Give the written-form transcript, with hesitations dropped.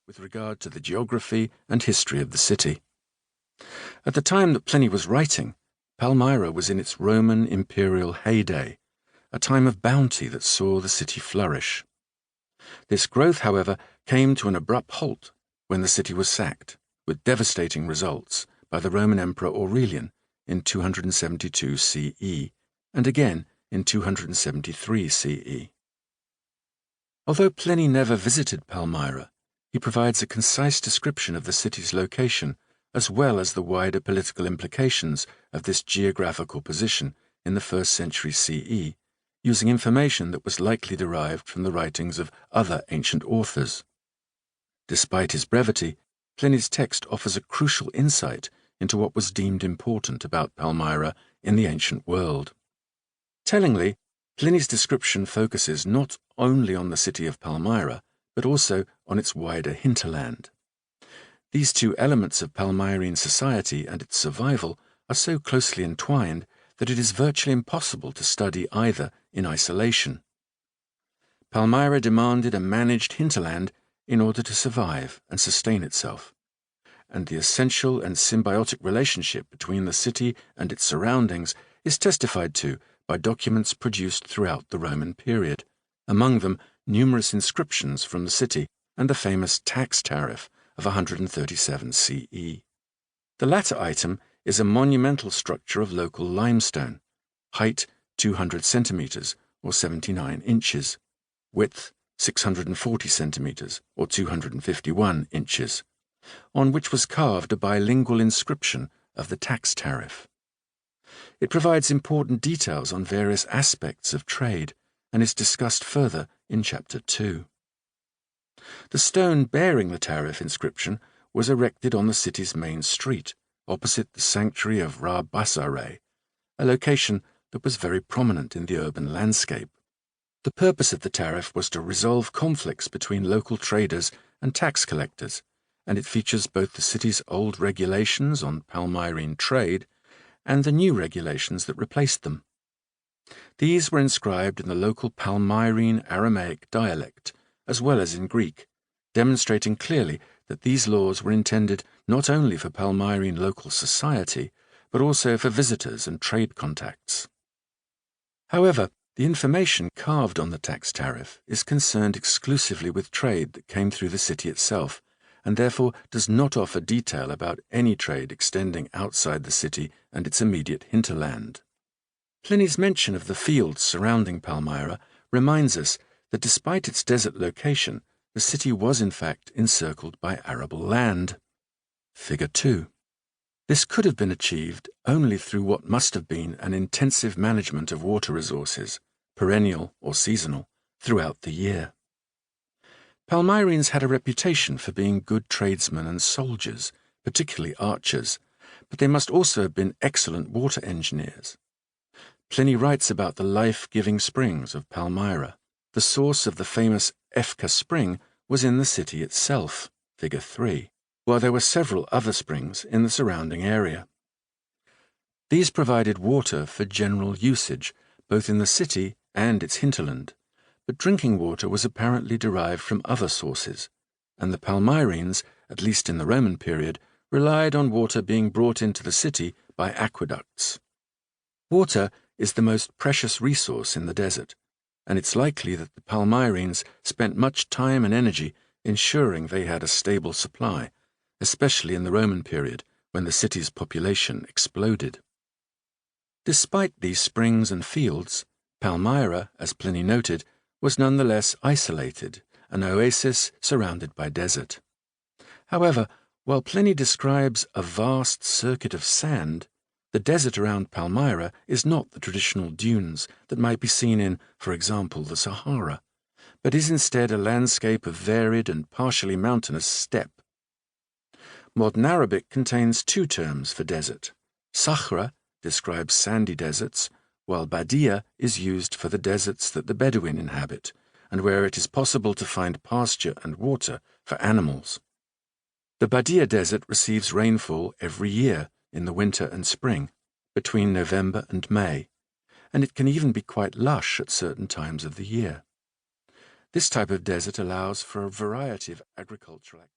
with regard to the geography and history of the city. At the time that Pliny was writing, Palmyra was in its Roman imperial heyday, a time of bounty that saw the city flourish. This growth, however, came to an abrupt halt when the city was sacked, with devastating results, by the Roman Emperor Aurelian in 272 CE, and again in 273 CE. Although Pliny never visited Palmyra, he provides a concise description of the city's location as well as the wider political implications of this geographical position in the 1st century CE, using information that was likely derived from the writings of other ancient authors. Despite his brevity, Pliny's text offers a crucial insight into what was deemed important about Palmyra in the ancient world. Tellingly, Pliny's description focuses not only on the city of Palmyra, but also on its wider hinterland. These two elements of Palmyrene society and its survival are so closely entwined that it is virtually impossible to study either in isolation. Palmyra demanded a managed hinterland in order to survive and sustain itself, and the essential and symbiotic relationship between the city and its surroundings is testified to by documents produced throughout the Roman period, among them numerous inscriptions from the city and the famous tax tariff of 137 CE. The latter item is a monumental structure of local limestone, height 200 centimeters or 79 inches, width 640 centimeters or 251 inches, on which was carved a bilingual inscription of the tax tariff. It provides important details on various aspects of trade and is discussed further in Chapter 2. The stone bearing the tariff inscription was erected on the city's main street, opposite the sanctuary of Ra Basare, a location that was very prominent in the urban landscape. The purpose of the tariff was to resolve conflicts between local traders and tax collectors, and it features both the city's old regulations on Palmyrene trade and the new regulations that replaced them. These were inscribed in the local Palmyrene Aramaic dialect, as well as in Greek, demonstrating clearly that these laws were intended not only for Palmyrene local society, but also for visitors and trade contacts. However, the information carved on the tax tariff is concerned exclusively with trade that came through the city itself, and therefore does not offer detail about any trade extending outside the city and its immediate hinterland. Pliny's mention of the fields surrounding Palmyra reminds us that despite its desert location, the city was in fact encircled by arable land. Figure 2. This could have been achieved only through what must have been an intensive management of water resources, perennial or seasonal, throughout the year. Palmyrenes had a reputation for being good tradesmen and soldiers, particularly archers, but they must also have been excellent water engineers. Pliny writes about the life-giving springs of Palmyra. The source of the famous Efka spring was in the city itself, Figure 3, while there were several other springs in the surrounding area. These provided water for general usage, both in the city and its hinterland, but drinking water was apparently derived from other sources, and the Palmyrenes, at least in the Roman period, relied on water being brought into the city by aqueducts. Water is the most precious resource in the desert, and it's likely that the Palmyrenes spent much time and energy ensuring they had a stable supply, especially in the Roman period when the city's population exploded. Despite these springs and fields, Palmyra, as Pliny noted, was nonetheless isolated, an oasis surrounded by desert. However, while Pliny describes a vast circuit of sand, the desert around Palmyra is not the traditional dunes that might be seen in, for example, the Sahara, but is instead a landscape of varied and partially mountainous steppe. Modern Arabic contains two terms for desert. Sahra describes sandy deserts, while Badia is used for the deserts that the Bedouin inhabit, and where it is possible to find pasture and water for animals. The Badia Desert receives rainfall every year in the winter and spring, between November and May, and it can even be quite lush at certain times of the year. This type of desert allows for a variety of agricultural activities.